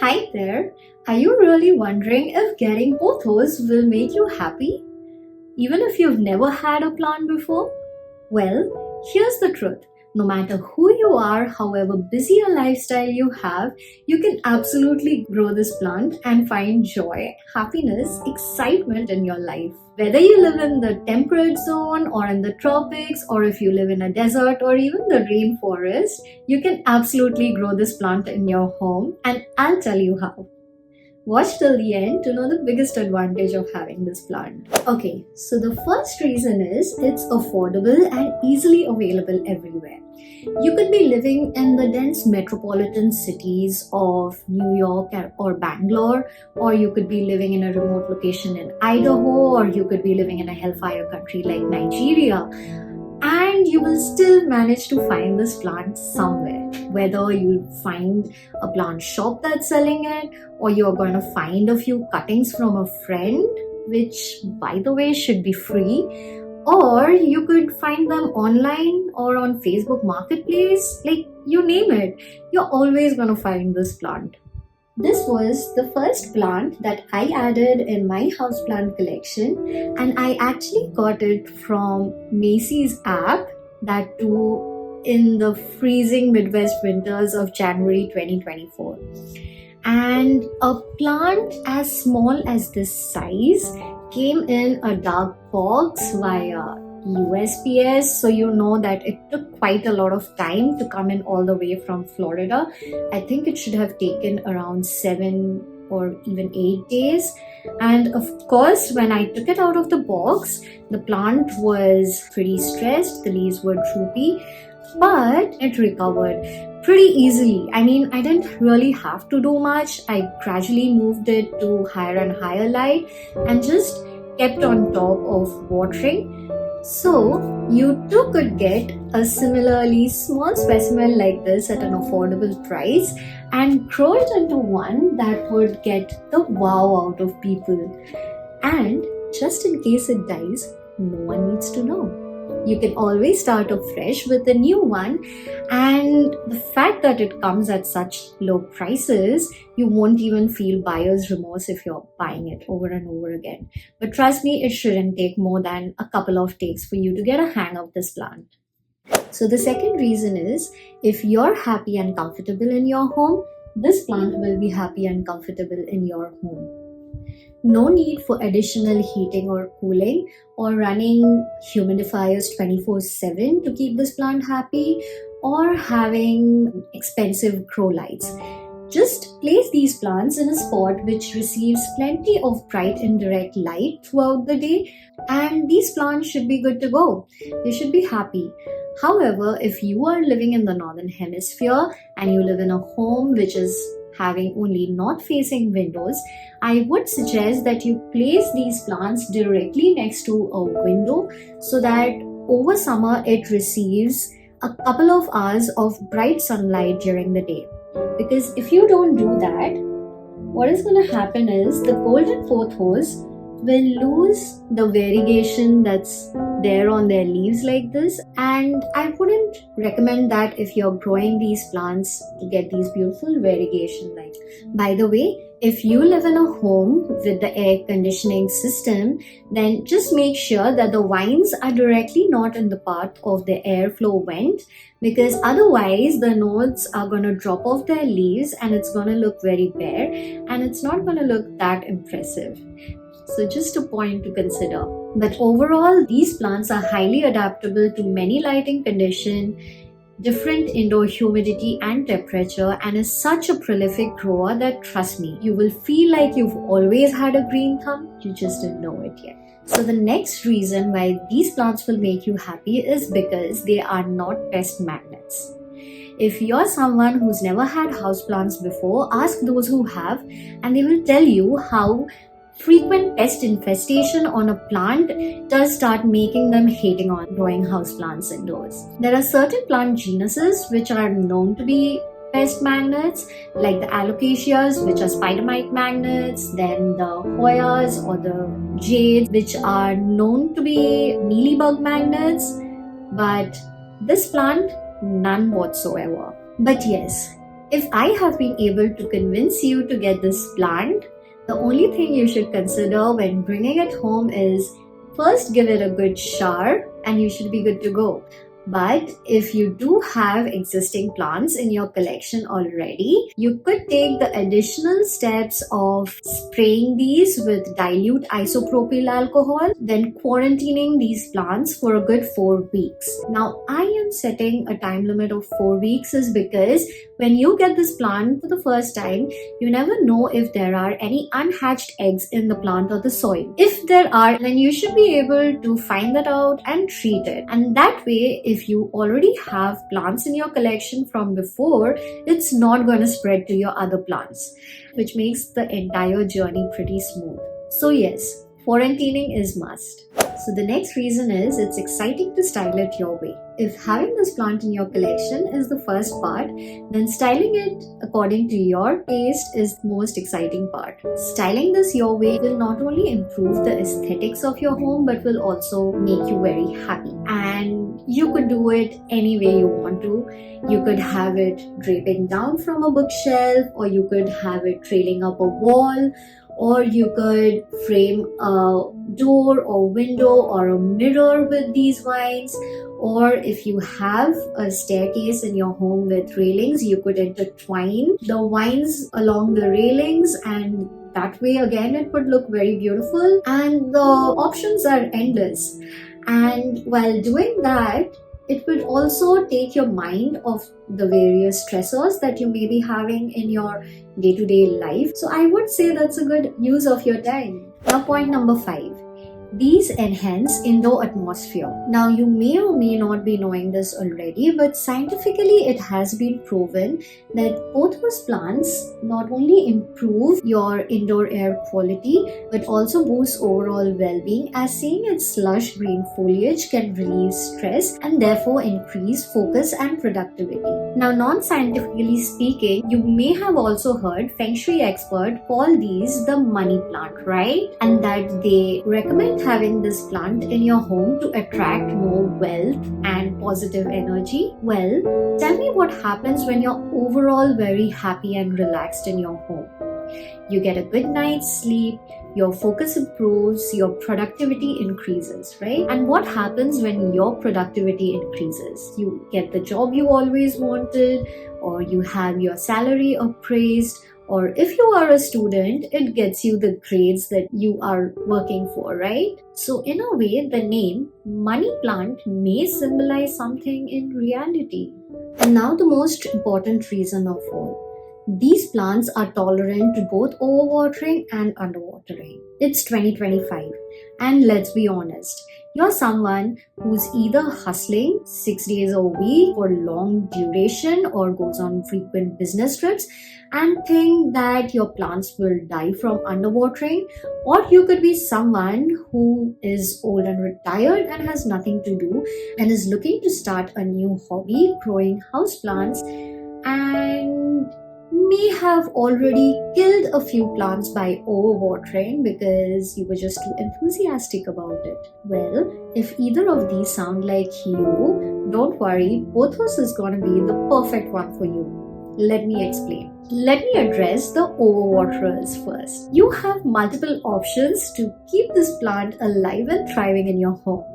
Hi there! Are you really wondering if getting pothos will make you happy? Even if you've never had a plant before? Well, here's the truth. No matter who you are, however busy a lifestyle you have, you can absolutely grow this plant and find joy, happiness, excitement in your life. Whether you live in the temperate zone or in the tropics, or if you live in a desert or even the rainforest, you can absolutely grow this plant in your home, and I'll tell you how. Watch till the end to know the biggest advantage of having this plant. Okay, so the first reason is it's affordable and easily available everywhere. You could be living in the dense metropolitan cities of New York or Bangalore, or you could be living in a remote location in Idaho, or you could be living in a hellfire country like Nigeria. And you will still manage to find this plant somewhere. Whether you find a plant shop that's selling it, or you're going to find a few cuttings from a friend, which by the way should be free, or you could find them online or on Facebook Marketplace, like you name it, you're always going to find this plant. This was the first plant that I added in my houseplant collection, and I actually got it from Macy's app, that too in the freezing Midwest winters of January 2024. And a plant as small as this size came in a dark box via USPS, so you know that it took quite a lot of time to come in all the way from Florida. I think it should have taken around 7 or even 8 days. And of course, when I took it out of the box, the plant was pretty stressed, the leaves were droopy, but it recovered pretty easily. I mean, I didn't really have to do much. I gradually moved it to higher and higher light and just kept on top of watering. So you too could get a similarly small specimen like this at an affordable price and grow it into one that would get the wow out of people. And just in case it dies, no one needs to know. You can always start afresh with a new one, and the fact that it comes at such low prices, you won't even feel buyer's remorse if you're buying it over and over again. But trust me, it shouldn't take more than a couple of takes for you to get a hang of this plant. So the second reason is, if you're happy and comfortable in your home, this plant will be happy and comfortable in your home. No need for additional heating or cooling or running humidifiers 24/7 to keep this plant happy, or having expensive grow lights. Just place these plants in a spot which receives plenty of bright indirect light throughout the day, and these plants should be good to go. They should be happy. However, if you are living in the northern hemisphere and you live in a home which is having only north-facing windows, I would suggest that you place these plants directly next to a window so that over summer it receives a couple of hours of bright sunlight during the day. Because if you don't do that, what is going to happen is the golden pothos will lose the variegation that's there on their leaves like this, and I wouldn't recommend that if you're growing these plants to get these beautiful variegation like. By the way, if you live in a home with the air conditioning system, then just make sure that the vines are directly not in the path of the airflow vent, because otherwise the nodes are going to drop off their leaves and it's going to look very bare and it's not going to look that impressive. So just a point to consider. But overall, these plants are highly adaptable to many lighting conditions, different indoor humidity and temperature, and is such a prolific grower that, trust me, you will feel like you've always had a green thumb, you just didn't know it yet. So the next reason why these plants will make you happy is because they are not pest magnets. If you're someone who's never had houseplants before, ask those who have, and they will tell you how frequent pest infestation on a plant does start making them hating on growing houseplants indoors. There are certain plant genuses which are known to be pest magnets, like the alocasias, which are spider mite magnets, then the hoyas or the jades, which are known to be mealybug magnets, but this plant, none whatsoever. But yes, If I have been able to convince you to get this plant, the only thing you should consider when bringing it home is first give it a good shower and you should be good to go. But if you do have existing plants in your collection already, you could take the additional steps of spraying these with dilute isopropyl alcohol, then quarantining these plants for a good 4 weeks. Now, I am setting a time limit of 4 weeks is because when you get this plant for the first time, you never know if there are any unhatched eggs in the plant or the soil. If there are, then you should be able to find that out and treat it. And that way, if you already have plants in your collection from before, it's not going to spread to your other plants, which makes the entire journey pretty smooth. So yes, quarantining is must. So the next reason is it's exciting to style it your way. If having this plant in your collection is the first part, then styling it according to your taste is the most exciting part. Styling this your way will not only improve the aesthetics of your home but will also make you very happy. And you could do it any way you want to. You could have it draping down from a bookshelf, or you could have it trailing up a wall, or you could frame a door or window or a mirror with these vines. Or if you have a staircase in your home with railings, you could intertwine the vines along the railings, and that way again it would look very beautiful. And the options are endless. And while doing that, it will also take your mind off the various stressors that you may be having in your day-to-day life. So I would say that's a good use of your time. Now, point number 5. These enhance indoor atmosphere. Now, you may or may not be knowing this already, but scientifically it has been proven that pothos plants not only improve your indoor air quality, but also boost overall well-being, as seeing its lush green foliage can relieve stress and therefore increase focus and productivity. Now, non-scientifically speaking, you may have also heard Feng Shui expert call these the money plant, right? And that they recommend having this plant in your home to attract more wealth and positive energy. Well, tell me what happens when you're overall very happy and relaxed in your home. You get a good night's sleep, your focus improves, your productivity increases, right? And what happens when your productivity increases? You get the job you always wanted, or you have your salary appraised, or if you are a student, it gets you the grades that you are working for, right? So in a way, the name money plant may symbolize something in reality. And now the most important reason of all. These plants are tolerant to both overwatering and underwatering. It's 2025, and let's be honest, you're someone who's either hustling 6 days a week for long duration or goes on frequent business trips and think that your plants will die from underwatering, or you could be someone who is old and retired and has nothing to do and is looking to start a new hobby, growing houseplants, and may have already killed a few plants by overwatering because you were just too enthusiastic about it. Well, if either of these sound like you, don't worry, pothos is going to be the perfect one for you. Let me explain. Let me address the overwaterers first. You have multiple options to keep this plant alive and thriving in your home.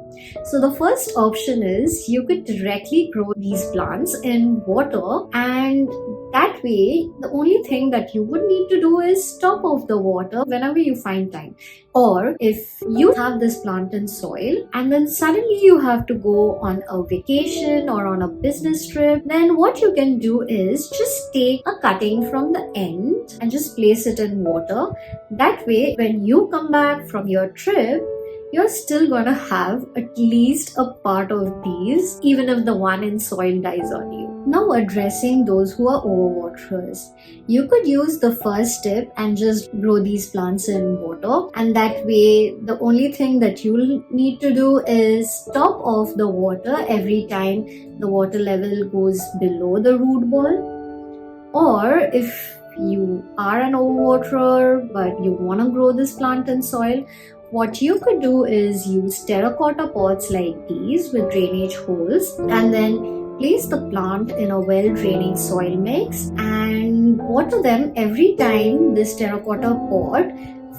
So the first option is you could directly grow these plants in water, and that way the only thing that you would need to do is top off the water whenever you find time. Or if you have this plant in soil and then suddenly you have to go on a vacation or on a business trip, then what you can do is just take a cutting from the end and just place it in water. That way when you come back from your trip, you're still gonna have at least a part of these, even if the one in soil dies on you. Now, addressing those who are overwaterers, you could use the first tip and just grow these plants in water, and that way the only thing that you'll need to do is top off the water every time the water level goes below the root ball. Or if you are an overwaterer but you want to grow this plant in soil, what you could do is use terracotta pots like these with drainage holes, and then place the plant in a well-draining soil mix and water them every time this terracotta pot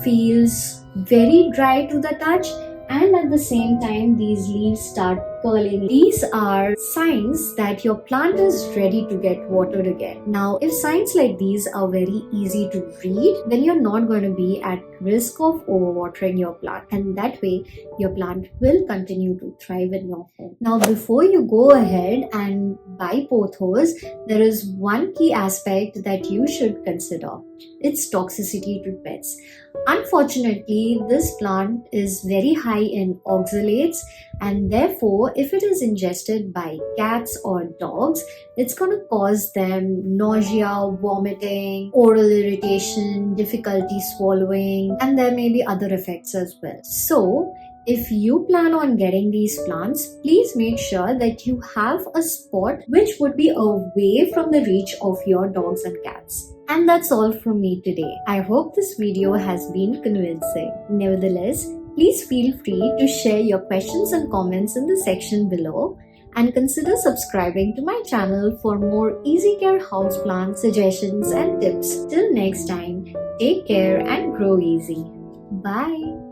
feels very dry to the touch, and at the same time these leaves start curling. These are signs that your plant is ready to get watered again. Now, if signs like these are very easy to read, then you're not going to be at risk of overwatering your plant, and that way your plant will continue to thrive in your home. Now, before you go ahead and buy pothos, there is one key aspect that you should consider. It's toxicity to pets. Unfortunately, this plant is very high in oxalates, and therefore if it is ingested by cats or dogs, it's going to cause them nausea, vomiting, oral irritation, difficulty swallowing, and there may be other effects as well. So if you plan on getting these plants, please make sure that you have a spot which would be away from the reach of your dogs and cats. And that's all from me today. I hope this video has been convincing. Nevertheless, please feel free to share your questions and comments in the section below, and consider subscribing to my channel for more easy care houseplant suggestions and tips. Till next time, take care and grow easy. Bye.